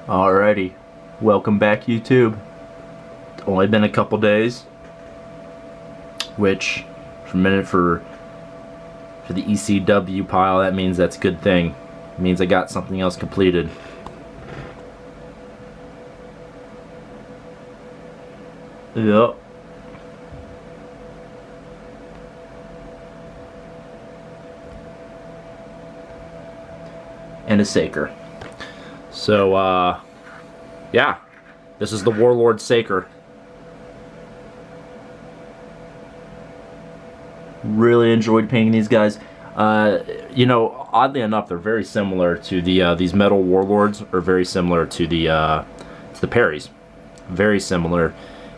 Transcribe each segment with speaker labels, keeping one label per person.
Speaker 1: Alrighty, welcome back YouTube. It's only been a couple days, which for the ECW pile, that means that's a good thing. It means I got something else completed. Yep. And a Saker. So, yeah, this is the Warlord Saker. Really enjoyed painting these guys. You know, oddly enough, they're very similar to the these metal Warlords are very similar to the Perrys. Very similar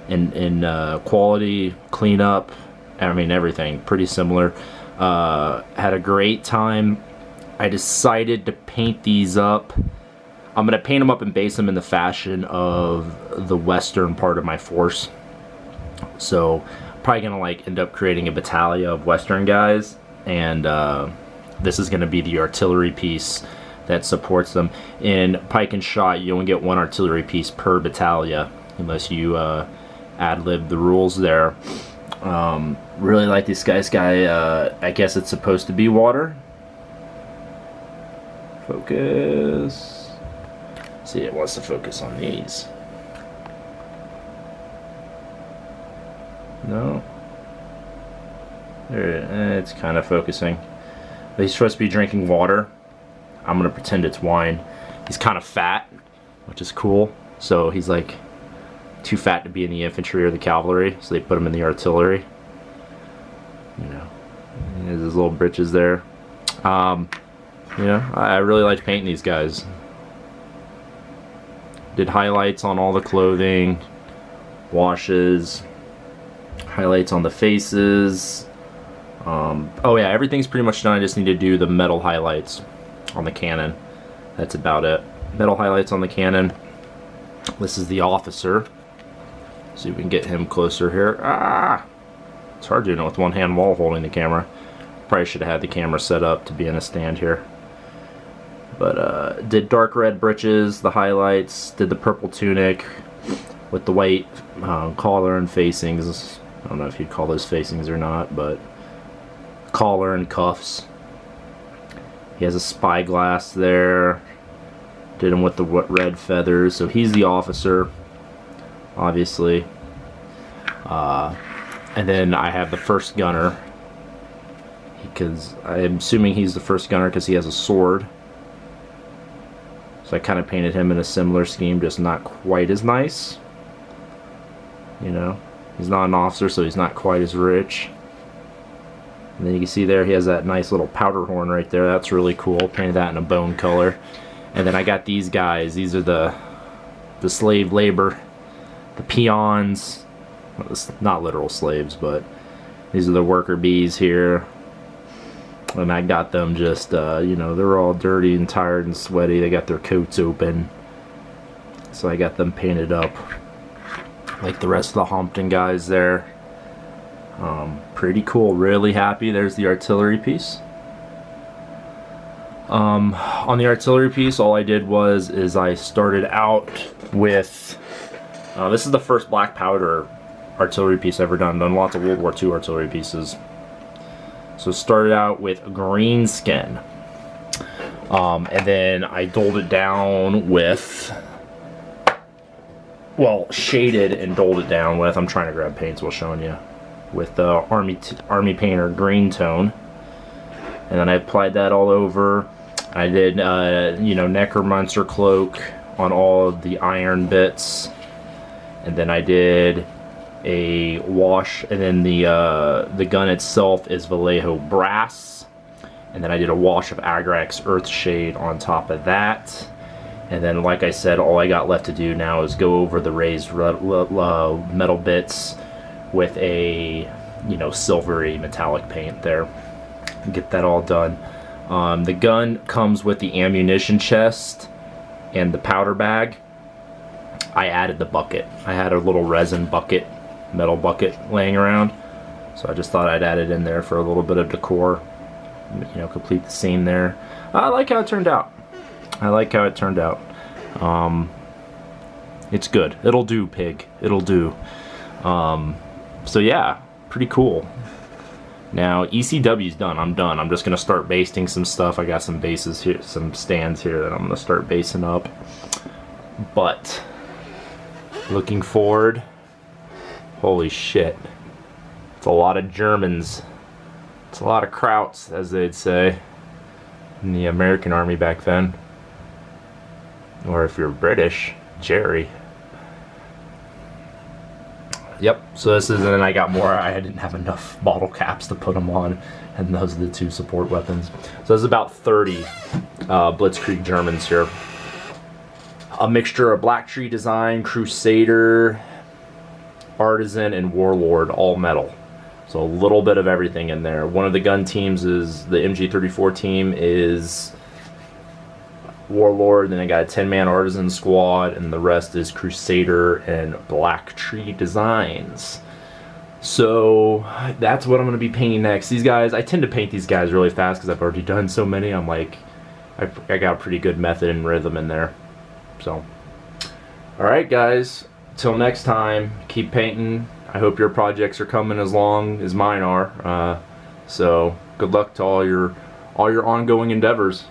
Speaker 1: in quality, cleanup. I mean, everything pretty similar. Had a great time. I decided to paint these up. I'm going to paint them up and base them in the fashion of the western part of my force. So probably going to like end up creating a battalion of western guys, and this is going to be the artillery piece that supports them. In pike and shot, you only get one artillery piece per battalion unless you ad-lib the rules there. Really like this guy's guy. I guess it's supposed to be water. Focus. See, it wants to focus on these. No. There, it's kind of focusing. But he's supposed to be drinking water. I'm gonna pretend it's wine. He's kind of fat, which is cool. So he's like too fat to be in the infantry or the cavalry, so they put him in the artillery. You know, there's his little britches there. You know, I really liked painting these guys. Did highlights on all the clothing, washes, highlights on the faces. Oh yeah, everything's pretty much done. I just need to do the metal highlights on the cannon. That's about it. Metal highlights on the cannon. This is the officer. See if we can get him closer here. Ah! It's hard doing it with one hand while holding the camera. Probably should have had the camera set up to be in a stand here. But did dark red breeches, the highlights, did the purple tunic with the white collar and facings. I don't know if you'd call those facings or not, but collar and cuffs. He has a spyglass there. Did him with the red feathers, so he's the officer, obviously. And then I have the first gunner, because I'm assuming he's the first gunner because he has a sword. So I kind of painted him in a similar scheme, just not quite as nice. You know, he's not an officer, so he's not quite as rich. And then you can see there he has that nice little powder horn right there. That's really cool. Painted that in a bone color. And then I got these guys. These are the slave labor, the peons. Well, it's not literal slaves, but these are the worker bees here. And I got them just, you know, they're all dirty and tired and sweaty. They got their coats open. So I got them painted up like the rest of the Humpton guys there. Pretty cool. Really happy. There's the artillery piece. On the artillery piece, all I did is I started out with, this is the first black powder artillery piece I've ever done. Done lots of World War II artillery pieces. So started out with green skin, and then I doled it down with, well, shaded and doled it down with, I'm trying to grab paints while showing you, with the Army Painter green tone. And then I applied that all over. I did, you know, Necromancer cloak on all of the iron bits, and then I did a wash, and then the gun itself is Vallejo brass, and then I did a wash of Agrax Earthshade on top of that. And then, like I said, all I got left to do now is go over the raised metal bits with a, you know, silvery metallic paint there and get that all done. The gun comes with the ammunition chest and the powder bag. I added the bucket. I had a little resin bucket, metal bucket laying around, so I just thought I'd add it in there for a little bit of decor, you know, complete the scene there. I like how it turned out. I like how it turned out. It's good. It'll do, pig. It'll do. So yeah, pretty cool. Now ECW's done. I'm done. I'm just gonna start basting some stuff. I got some bases here, some stands here that I'm gonna start basing up. But looking forward. Holy shit! It's a lot of Germans. It's a lot of Krauts, as they'd say in the American Army back then. Or if you're British, Jerry. Yep, so this is, and then I got more. I didn't have enough bottle caps to put them on, and those are the 2 support weapons. So there's about 30 Blitzkrieg Germans here. A mixture of Black Tree Design, Crusader, Artisan, and Warlord, all metal. So a little bit of everything in there. One of the gun teams is, the MG34 team is Warlord, then I got a 10-man Artisan squad, and the rest is Crusader and Black Tree Designs. So that's what I'm going to be painting next. These guys, I tend to paint these guys really fast because I've already done so many. I'm like, I got a pretty good method and rhythm in there. So, alright guys, till next time, keep painting. I hope your projects are coming as long as mine are. So good luck to all your ongoing endeavors.